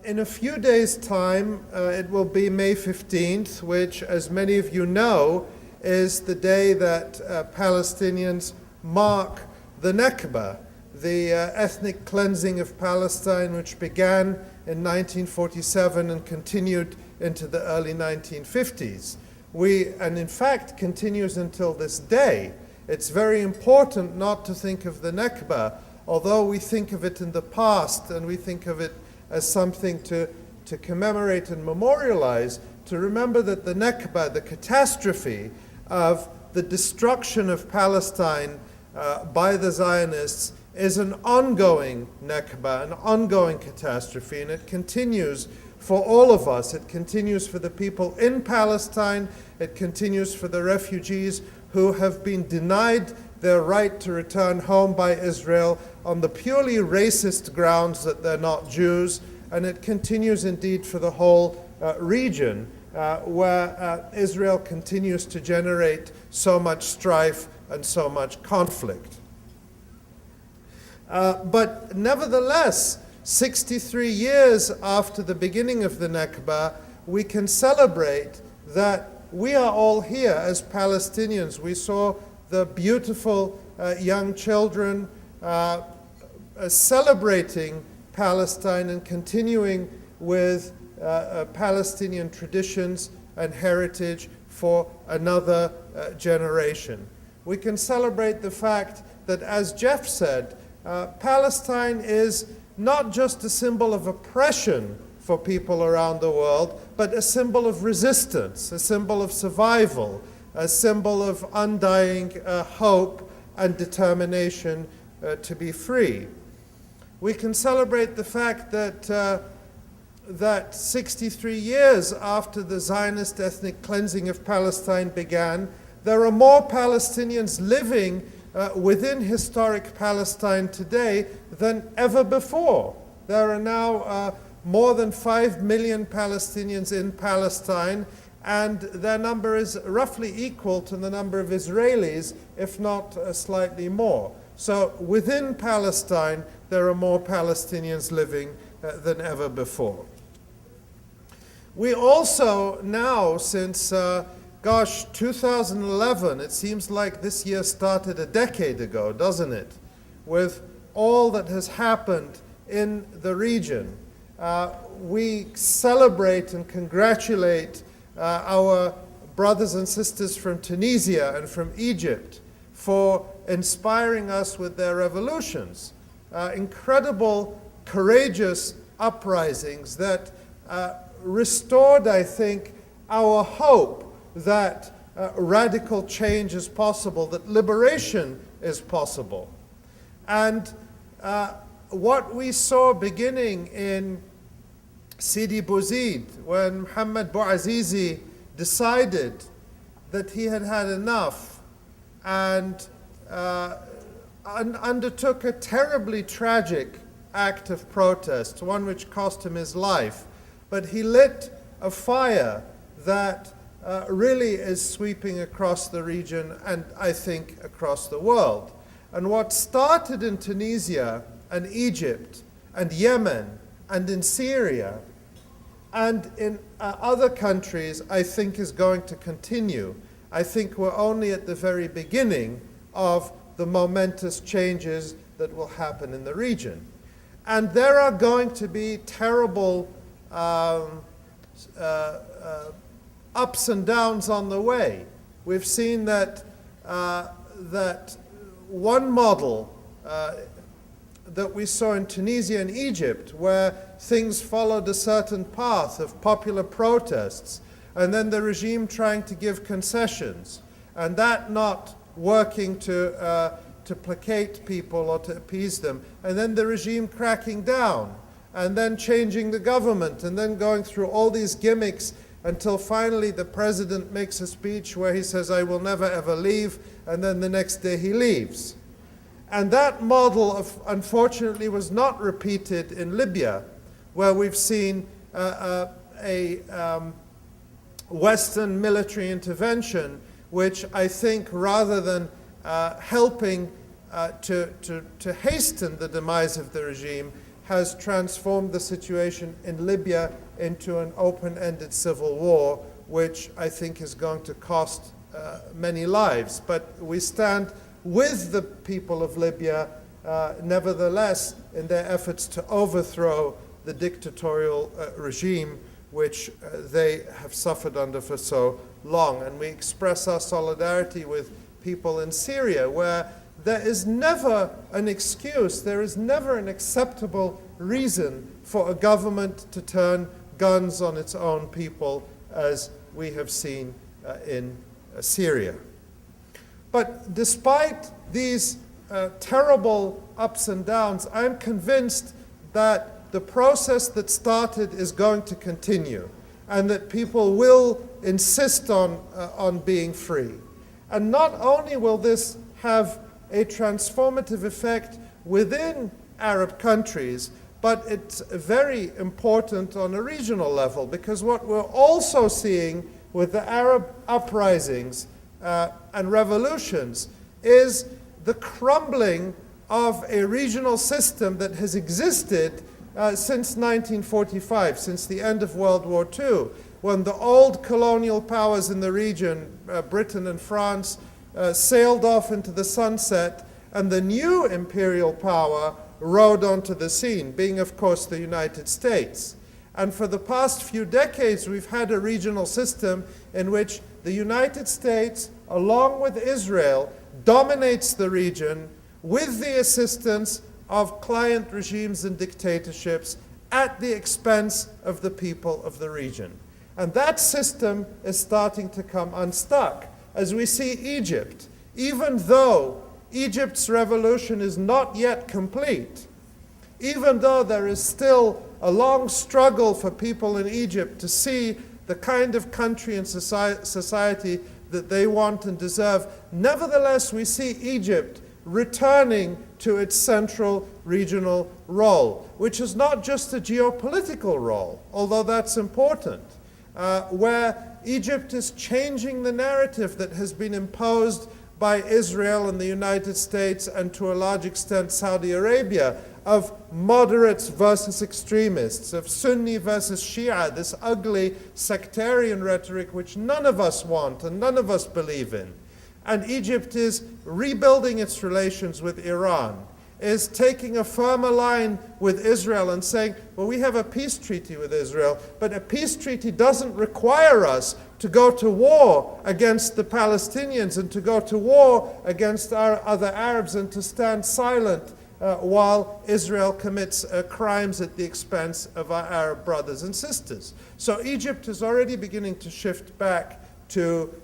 In a few days' time, it will be May 15th, which, as many of you know, is the day that Palestinians mark the Nakba, the ethnic cleansing of Palestine, which began in 1947 and continued into the early 1950s. And in fact continues until this day. It's very important not to think of the Nakba, although we think of it in the past and we think of it as something to commemorate and memorialize, to remember that the Nakba, the catastrophe of the destruction of Palestine by the Zionists, is an ongoing Nakba, an ongoing catastrophe, and it continues for all of us. It continues for the people in Palestine, it continues for the refugees who have been denied their right to return home by Israel on the purely racist grounds that they're not Jews, and it continues indeed for the whole region where Israel continues to generate so much strife and so much conflict. But nevertheless, 63 years after the beginning of the Nakba, we can celebrate that we are all here as Palestinians. We saw the beautiful young children celebrating Palestine and continuing with Palestinian traditions and heritage for another generation. We can celebrate the fact that, as Jeff said, Palestine is not just a symbol of oppression for people around the world, but a symbol of resistance, a symbol of survival, a symbol of undying hope and determination to be free. We can celebrate the fact that 63 years after the Zionist ethnic cleansing of Palestine began, there are more Palestinians living within historic Palestine today than ever before. There are now more than 5 million Palestinians in Palestine, and their number is roughly equal to the number of Israelis, if not slightly more. So within Palestine, there are more Palestinians living than ever before. We also now, since 2011, it seems like this year started a decade ago, doesn't it? With all that has happened in the region, we celebrate and congratulate our brothers and sisters from Tunisia and from Egypt for inspiring us with their revolutions. Incredible, courageous uprisings that restored, I think, our hope that radical change is possible, that liberation is possible. And what we saw beginning in Sidi Bouzid, when Mohammed Bouazizi decided that he had had enough and undertook a terribly tragic act of protest, one which cost him his life. But he lit a fire that really is sweeping across the region and I think across the world. And what started in Tunisia and Egypt and Yemen and in Syria and in other countries, I think is going to continue. I think we're only at the very beginning of the momentous changes that will happen in the region. And there are going to be terrible ups and downs on the way. We've seen that one model that we saw in Tunisia and Egypt, where things followed a certain path of popular protests, and then the regime trying to give concessions, and that not working to placate people or to appease them, and then the regime cracking down, and then changing the government, and then going through all these gimmicks until finally the president makes a speech where he says, "I will never ever leave," and then the next day he leaves. And that model, unfortunately, was not repeated in Libya, where we've seen a Western military intervention, which I think, rather than helping to hasten the demise of the regime, has transformed the situation in Libya into an open-ended civil war, which I think is going to cost many lives. But we stand with the people of Libya, nevertheless, in their efforts to overthrow the dictatorial regime which they have suffered under for so long. And we express our solidarity with people in Syria, where there is never an excuse, there is never an acceptable reason for a government to turn guns on its own people, as we have seen in Syria. But despite these terrible ups and downs, I'm convinced that the process that started is going to continue, and that people will insist on being free. And not only will this have a transformative effect within Arab countries, but it's very important on a regional level, because what we're also seeing with the Arab uprisings and revolutions is the crumbling of a regional system that has existed since 1945, since the end of World War II, when the old colonial powers in the region, Britain and France, sailed off into the sunset, and the new imperial power rode onto the scene, being, of course, the United States. And for the past few decades, we've had a regional system in which the United States, along with Israel, dominates the region with the assistance of client regimes and dictatorships at the expense of the people of the region. And that system is starting to come unstuck, as we see Egypt. Even though Egypt's revolution is not yet complete, even though there is still a long struggle for people in Egypt to see the kind of country and society that they want and deserve, nevertheless we see Egypt returning to its central regional role, which is not just a geopolitical role, although that's important, where Egypt is changing the narrative that has been imposed by Israel and the United States, and to a large extent Saudi Arabia, of moderates versus extremists, of Sunni versus Shia, this ugly sectarian rhetoric which none of us want and none of us believe in. And Egypt is rebuilding its relations with Iran, is taking a firmer line with Israel and saying, well, we have a peace treaty with Israel, but a peace treaty doesn't require us to go to war against the Palestinians and to go to war against our other Arabs and to stand silent while Israel commits crimes at the expense of our Arab brothers and sisters. So Egypt is already beginning to shift back to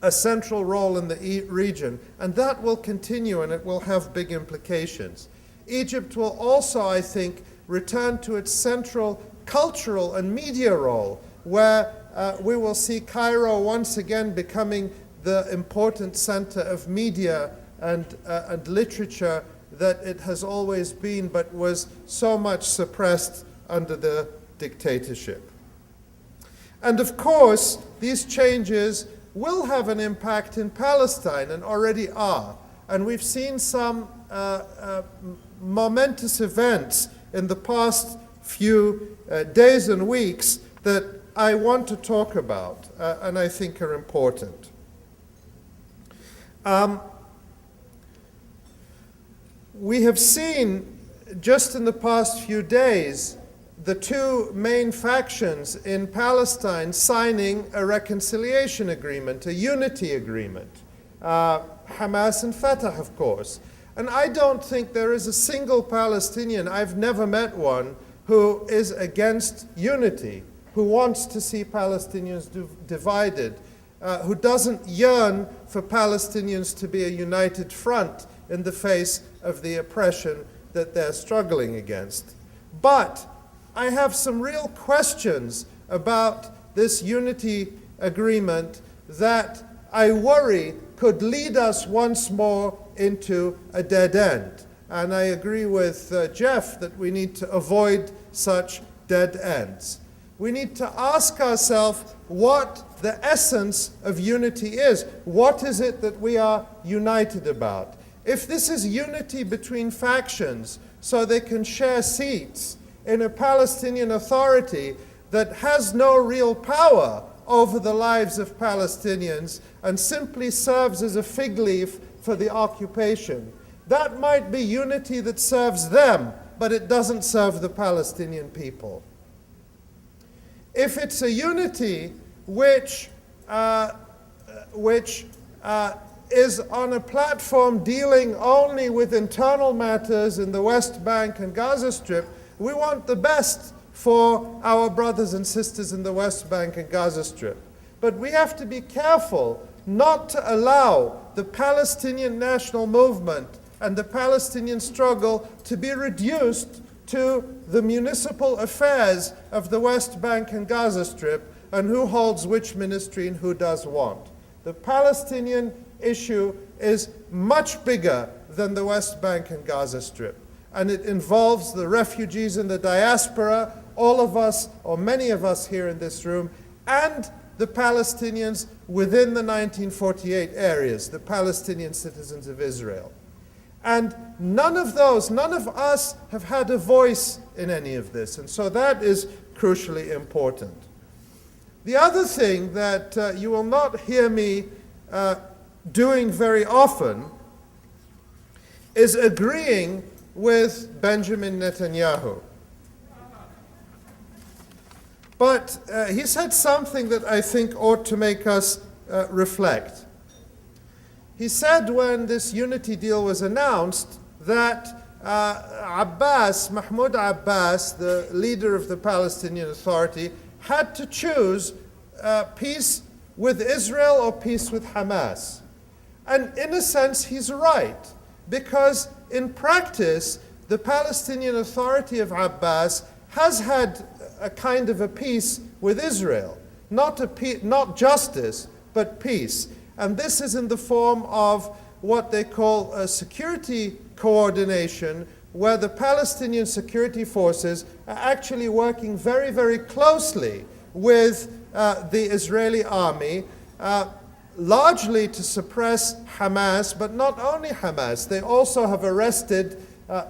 a central role in the region, and that will continue, and it will have big implications. Egypt will also, I think, return to its central cultural and media role, where we will see Cairo once again becoming the important center of media and literature that it has always been, but was so much suppressed under the dictatorship. And of course, these changes will have an impact in Palestine, and already are. And we've seen some momentous events in the past few days and weeks that I want to talk about, and I think are important. We have seen, just in the past few days, the two main factions in Palestine signing a reconciliation agreement, a unity agreement, Hamas and Fatah, of course. And I don't think there is a single Palestinian, I've never met one, who is against unity, who wants to see Palestinians divided, who doesn't yearn for Palestinians to be a united front in the face of the oppression that they're struggling against. But I have some real questions about this unity agreement that I worry could lead us once more into a dead end. And I agree with Jeff that we need to avoid such dead ends. We need to ask ourselves what the essence of unity is. What is it that we are united about? If this is unity between factions so they can share seats in a Palestinian Authority that has no real power over the lives of Palestinians and simply serves as a fig leaf for the occupation. That might be unity that serves them, but it doesn't serve the Palestinian people. If it's a unity which is on a platform dealing only with internal matters in the West Bank and Gaza Strip, we want the best for our brothers and sisters in the West Bank and Gaza Strip. But we have to be careful not to allow the Palestinian national movement and the Palestinian struggle to be reduced to the municipal affairs of the West Bank and Gaza Strip and who holds which ministry and who does what. The Palestinian issue is much bigger than the West Bank and Gaza Strip, and it involves the refugees in the diaspora, all of us, or many of us here in this room, and the Palestinians within the 1948 areas, the Palestinian citizens of Israel. And none of us have had a voice in any of this, and so that is crucially important. The other thing that you will not hear me doing very often is agreeing with Benjamin Netanyahu. But he said something that I think ought to make us reflect. He said when this unity deal was announced that Mahmoud Abbas, the leader of the Palestinian Authority, had to choose peace with Israel or peace with Hamas. And in a sense, he's right, because in practice, the Palestinian Authority of Abbas has had a kind of a peace with Israel. Not justice, but peace. And this is in the form of what they call a security coordination, where the Palestinian security forces are actually working very, very closely with the Israeli army, largely to suppress Hamas, but not only Hamas. They also have arrested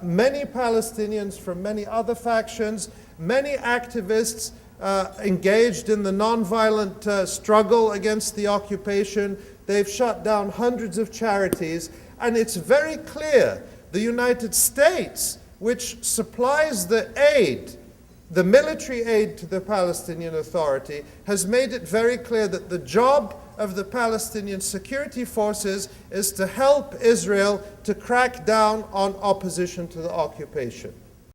many Palestinians from many other factions, many activists engaged in the nonviolent struggle against the occupation. They've shut down hundreds of charities, and it's very clear the United States, which supplies the aid, the military aid to the Palestinian Authority, has made it very clear that the job of the Palestinian security forces is to help Israel to crack down on opposition to the occupation.